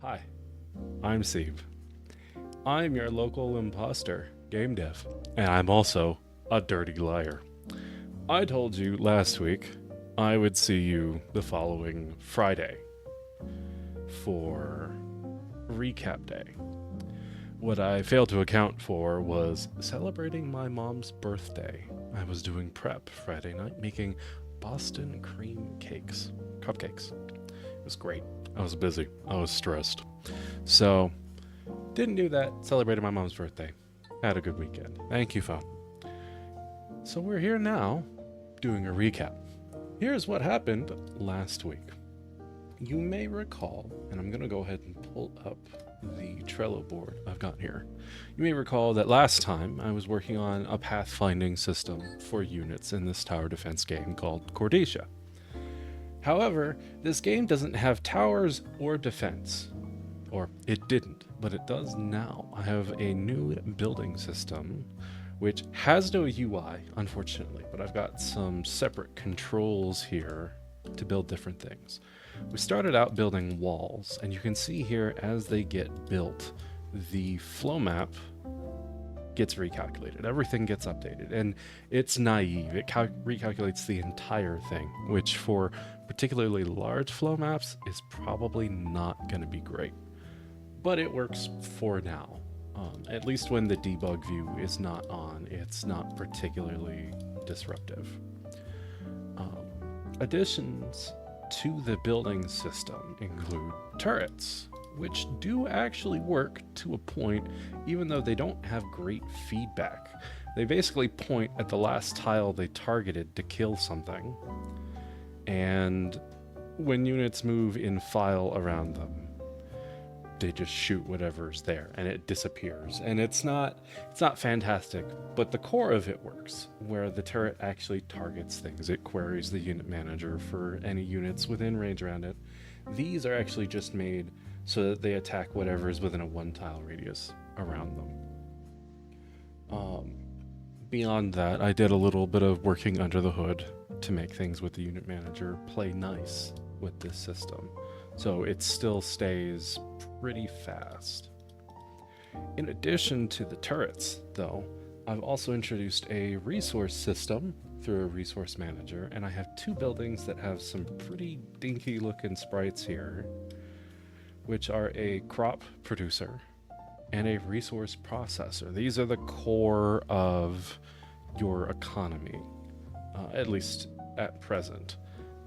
Hi, I'm Steve. I'm your local imposter game dev, and I'm also a dirty liar. I told you last week I would see you the following Friday for recap day. What I failed to account for was celebrating my mom's birthday. I was doing prep Friday night, making Boston cream cakes, cupcakes. It was great. I was busy. I was stressed. So, didn't do that. Celebrated my mom's birthday. Had a good weekend. Thank you, phone. So, we're here now doing a recap. Here's what happened last week. You may recall, and I'm going to go ahead and pull up the Trello board I've got here. You may recall that last time I was working on a pathfinding system for units in this tower defense game called Cordesia. However, this game doesn't have towers or defense. Or it didn't, but it does now. I have a new building system which has no UI, unfortunately, but I've got some separate controls here to build different things. We started out building walls, and you can see here as they get built, the flow map gets recalculated. Everything gets updated, and it's naive. It recalculates the entire thing, which for particularly large flow maps is probably not going to be great. But it works for now. At least when the debug view is not on, it's not particularly disruptive. Additions to the building system include turrets, which do actually work to a point, even though they don't have great feedback. They basically point at the last tile they targeted to kill something, and when units move in file around them, they just shoot whatever's there and it disappears. And it's not fantastic, but the core of it works, where the turret actually targets things. It queries the unit manager for any units within range around it. These are actually just made so that they attack whatever is within a 1 tile radius around them. Beyond that, I did a little bit of working under the hood to make things with the unit manager play nice with this system, so it still stays pretty fast. In addition to the turrets, though, I've also introduced a resource system through a resource manager, and I have 2 buildings that have some pretty dinky looking sprites here, which are a crop producer and a resource processor. These are the core of your economy, at least at present.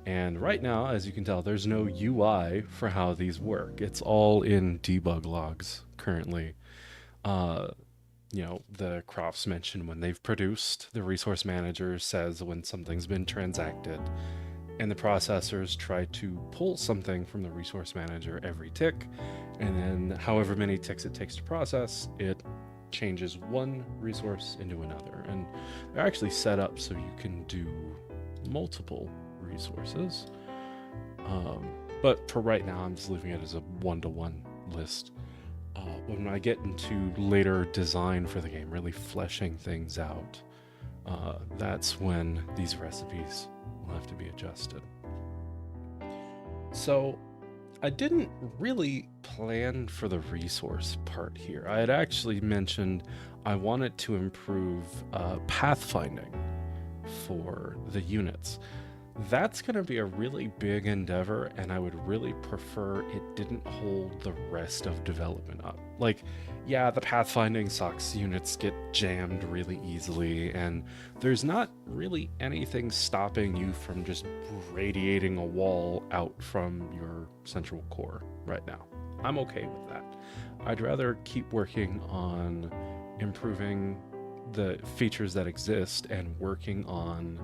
And right now, as you can tell, there's no UI for how these work. It's all in debug logs currently. The crops mention when they've produced, the resource manager says when something's been transacted, and the processors try to pull something from the resource manager every tick, and then however many ticks it takes to process, it changes one resource into another. And they're actually set up so you can do multiple resources, but for right now I'm just leaving it as a one-to-one list. When I get into later design for the game, really fleshing things out, that's when these recipes will have to be adjusted. So I didn't really plan for the resource part here. I had actually mentioned I wanted to improve pathfinding for the units. That's going to be a really big endeavor, and I would really prefer it didn't hold the rest of development up. Like, yeah, the pathfinding sucks. Units get jammed really easily, and there's not really anything stopping you from just radiating a wall out from your central core right now. I'm okay with that. I'd rather keep working on improving the features that exist and working on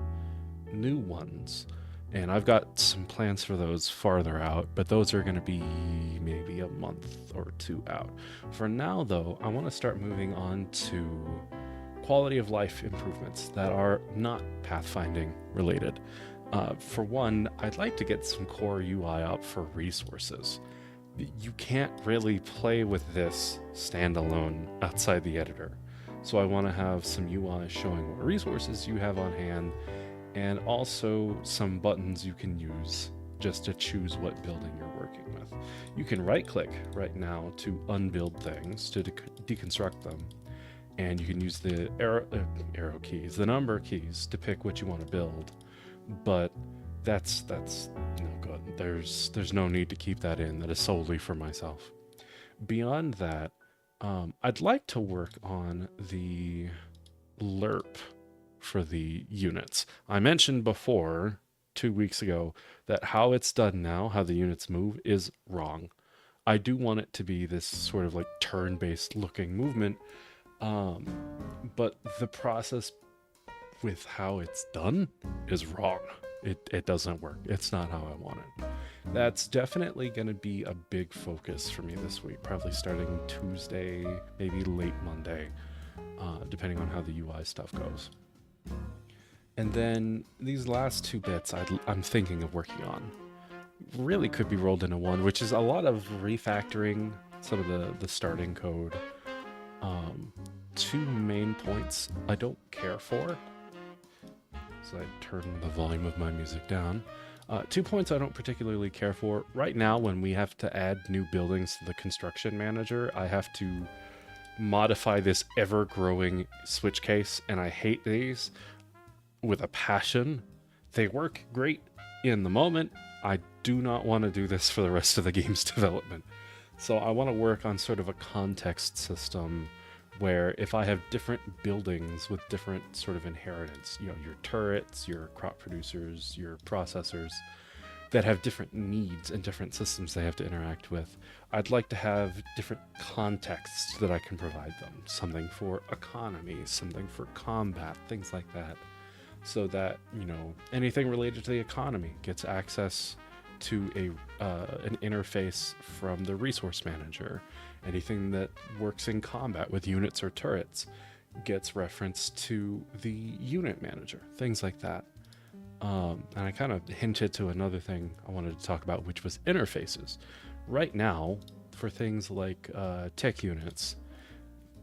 new ones, and I've got some plans for those farther out, but those are going to be maybe a month or 2 out. For now, though, I want to start moving on to quality of life improvements that are not pathfinding related. For one, I'd like to get some core UI up for resources. You can't really play with this standalone outside the editor, so I want to have some UI showing what resources you have on hand, and also some buttons you can use just to choose what building you're working with. You can right click right now to unbuild things, to deconstruct them, and you can use the arrow keys, the number keys, to pick what you want to build. But that's no good. There's no need to keep that in. That is solely for myself. Beyond that, I'd like to work on the lerp for the units. I mentioned before 2 weeks ago that how it's done now, how the units move, is wrong. I do want it to be this sort of like turn-based looking movement, but the process with how it's done is wrong. It doesn't work. It's not how I want it. That's definitely going to be a big focus for me this week, probably starting Tuesday, maybe late Monday, depending on how the UI stuff goes. And then these last 2 bits I'm thinking of working on really could be rolled into one, which is a lot of refactoring some of the starting code. 2 main points I don't care for. So I turn the volume of my music down. 2 points I don't particularly care for. Right now, when we have to add new buildings to the construction manager, I have to modify this ever-growing switch case, and I hate these with a passion. They work great in the moment. I do not want to do this for the rest of the game's development. So I want to work on sort of a context system where if I have different buildings with different sort of inheritance, you know, your turrets, your crop producers, your processors, that have different needs and different systems they have to interact with, I'd like to have different contexts that I can provide them. Something for economy, something for combat, things like that. So that, you know, anything related to the economy gets access to an interface from the resource manager. Anything that works in combat with units or turrets gets reference to the unit manager, things like that. And I kind of hinted to another thing I wanted to talk about, which was interfaces. Right now, for things like tech units,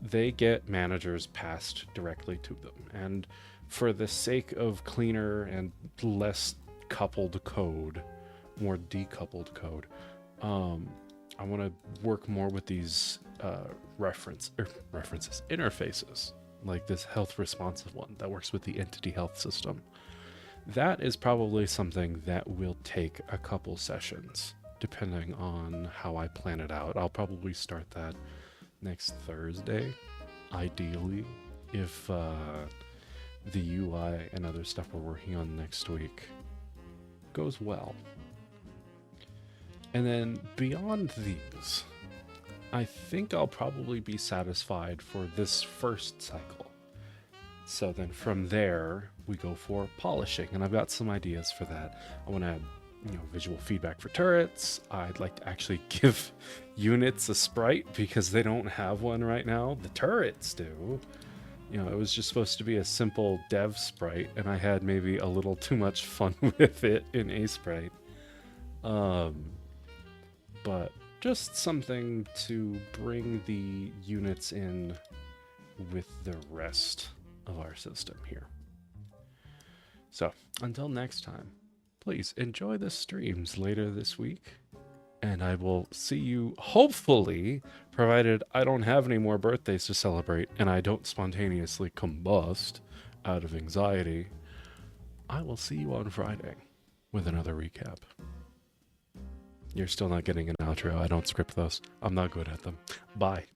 they get managers passed directly to them. And for the sake of cleaner and less coupled code, more decoupled code, I want to work more with these interfaces, like this health responsive one that works with the entity health system. That is probably something that will take a couple sessions, depending on how I plan it out. I'll probably start that next Thursday, ideally, if the UI and other stuff we're working on next week goes well. And then beyond these, I think I'll probably be satisfied for this first cycle. So then from there, we go for polishing, and I've got some ideas for that. I want to add, visual feedback for turrets. I'd like to actually give units a sprite because they don't have one right now. The turrets do. It was just supposed to be a simple dev sprite, and I had maybe a little too much fun with it in a sprite. But just something to bring the units in with the rest of our system here. So, until next time, please enjoy the streams later this week, and I will see you, hopefully, provided I don't have any more birthdays to celebrate and I don't spontaneously combust out of anxiety. I will see you on Friday with another recap. You're still not getting an outro. I don't script those. I'm not good at them. Bye.